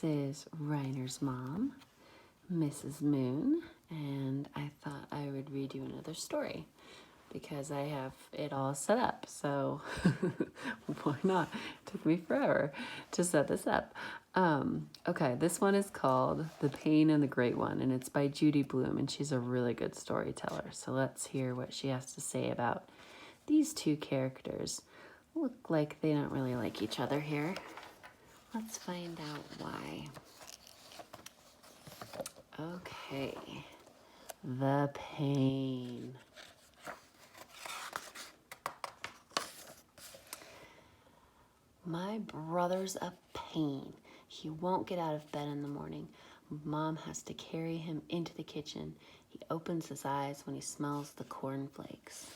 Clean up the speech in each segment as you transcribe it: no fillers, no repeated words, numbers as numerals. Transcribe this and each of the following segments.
This is Reiner's mom, Mrs. Moon, and I thought I would read you another story because I have it all set up, so why not? It took me forever to set this up. Okay, this one is called The Pain and the Great One, and it's by Judy Blume, and she's a really good storyteller. So let's hear what she has to say about these two characters. Look like they don't really like each other here. Let's find out why. Okay, the pain. My brother's a pain. He won't get out of bed in the morning. Mom has to carry him into the kitchen. He opens his eyes when he smells the cornflakes.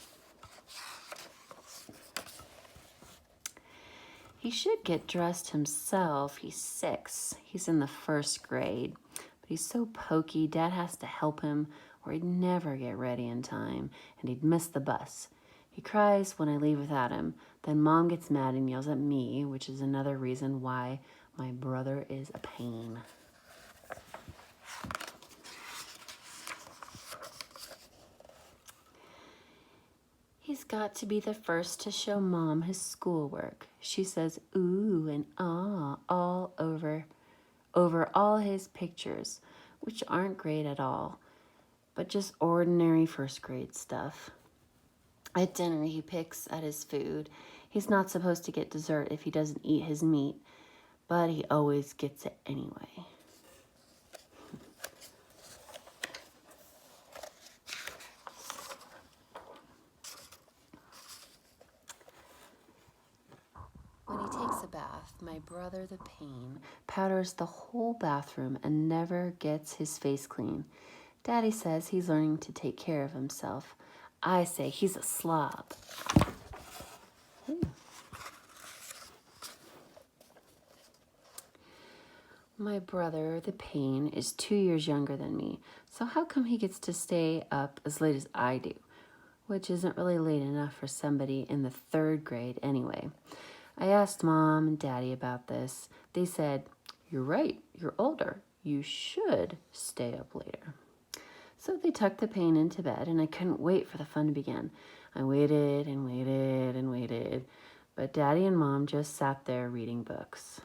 He should get dressed himself. He's 6. He's in the 1st grade. But he's so pokey, Dad has to help him or he'd never get ready in time and he'd miss the bus. He cries when I leave without him. Then Mom gets mad and yells at me, which is another reason why my brother is a pain. He's got to be the first to show Mom his schoolwork. She says ooh and ah all over all his pictures, which aren't great at all, but just ordinary 1st grade stuff. At dinner, he picks at his food. He's not supposed to get dessert if he doesn't eat his meat, but he always gets it anyway. When he takes a bath, my brother, the pain, powders the whole bathroom and never gets his face clean. Daddy says he's learning to take care of himself. I say he's a slob. My brother, the pain, is 2 years younger than me, so how come he gets to stay up as late as I do? Which isn't really late enough for somebody in the 3rd grade anyway. I asked Mom and Daddy about this. They said, "You're right, you're older. You should stay up later." So they tucked the pain into bed, and I couldn't wait for the fun to begin. I waited and waited and waited, but Daddy and Mom just sat there reading books.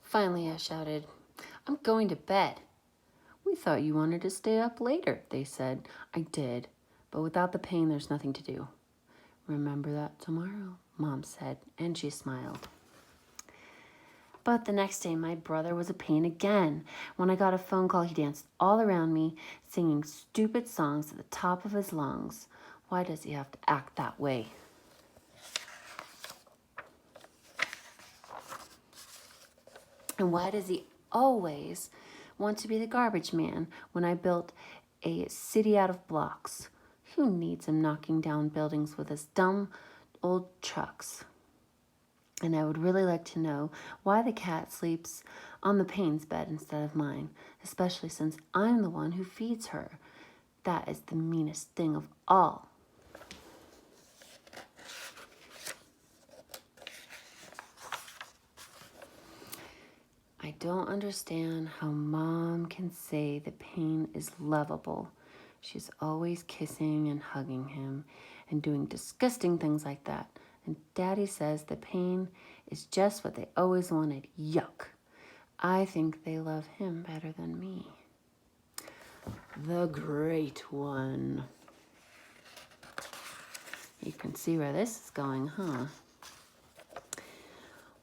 Finally, I shouted, "I'm going to bed." "We thought you wanted to stay up later," they said. I did, but without the pain, there's nothing to do. "Remember that tomorrow," Mom said, and she smiled. But the next day, my brother was a pain again. When I got a phone call, he danced all around me, singing stupid songs at the top of his lungs. Why does he have to act that way? And why does he always want to be the garbage man when I built a city out of blocks? Who needs him knocking down buildings with his dumb old trucks? And I would really like to know why the cat sleeps on the pain's bed instead of mine, especially since I'm the one who feeds her. That is the meanest thing of all. I don't understand how Mom can say the pain is lovable. She's always kissing and hugging him and doing disgusting things like that. And Daddy says the pain is just what they always wanted. Yuck. I think they love him better than me. The Great One. You can see where this is going, huh?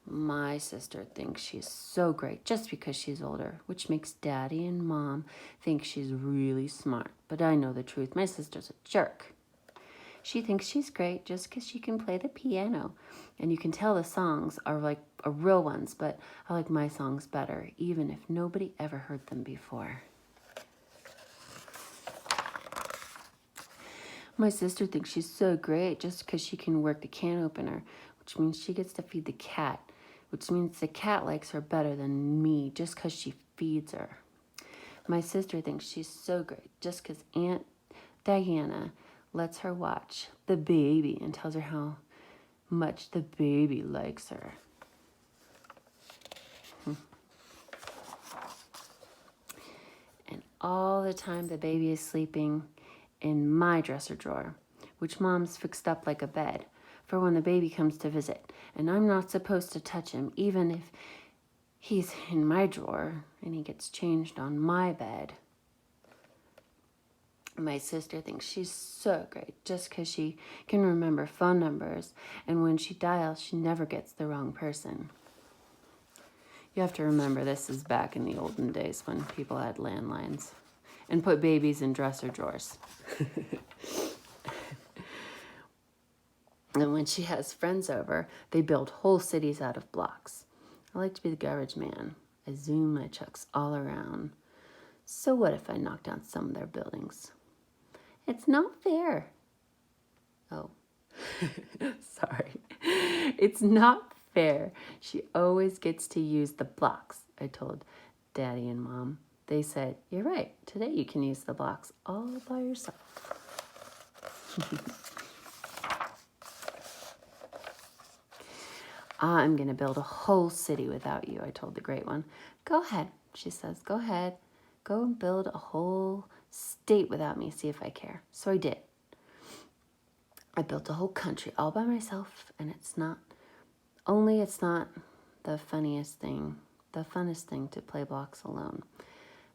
My sister thinks she's so great just because she's older, which makes Daddy and Mom think she's really smart. But I know the truth. My sister's a jerk. She thinks she's great just because she can play the piano. And you can tell the songs are like real ones, but I like my songs better, even if nobody ever heard them before. My sister thinks she's so great just because she can work the can opener, which means she gets to feed the cat, which means the cat likes her better than me just because she feeds her. My sister thinks she's so great just because Aunt Diana lets her watch the baby and tells her how much the baby likes her. And all the time the baby is sleeping in my dresser drawer, which Mom's fixed up like a bed for when the baby comes to visit. And I'm not supposed to touch him, even if he's in my drawer and he gets changed on my bed. My sister thinks she's so great just because she can remember phone numbers, and when she dials, she never gets the wrong person. You have to remember this is back in the olden days when people had landlines and put babies in dresser drawers. And when she has friends over, they build whole cities out of blocks. I like to be the garbage man. I zoom my trucks all around. So what if I knock down some of their buildings? It's not fair. Oh, sorry. It's not fair. She always gets to use the blocks, I told Daddy and Mom. They said, you're right. Today you can use the blocks all by yourself. I'm going to build a whole city without you, I told the great one. Go ahead, she says. Go ahead. Go and build a whole state without me. See if I care. So I did. I built a whole country all by myself, and it's not the funniest thing, the funnest thing to play blocks alone.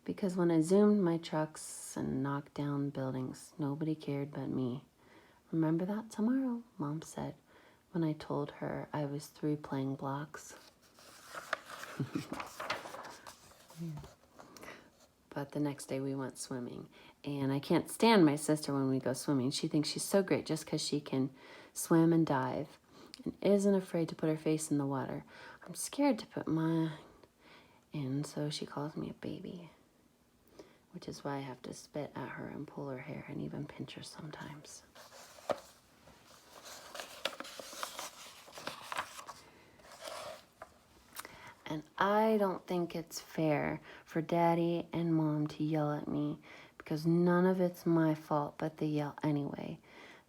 Because when I zoomed my trucks and knocked down buildings, nobody cared but me. Remember that tomorrow, Mom said, when I told her I was through playing blocks. But the next day we went swimming. And I can't stand my sister when we go swimming. She thinks she's so great just because she can swim and dive and isn't afraid to put her face in the water. I'm scared to put mine in, so she calls me a baby, which is why I have to spit at her and pull her hair and even pinch her sometimes. And I don't think it's fair for Daddy and Mom to yell at me because none of it's my fault, but they yell anyway.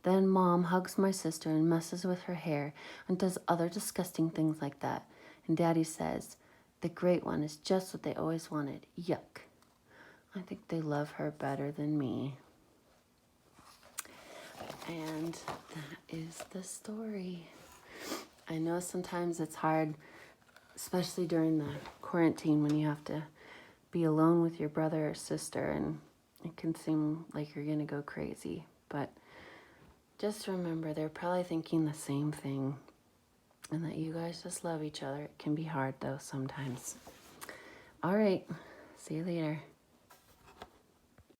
Then Mom hugs my sister and messes with her hair and does other disgusting things like that. And Daddy says, the great one is just what they always wanted. Yuck. I think they love her better than me. And that is the story. I know sometimes it's hard, especially during the quarantine when you have to be alone with your brother or sister and it can seem like you're gonna go crazy. But just remember, they're probably thinking the same thing and that you guys just love each other. It can be hard though sometimes. All right, see you later.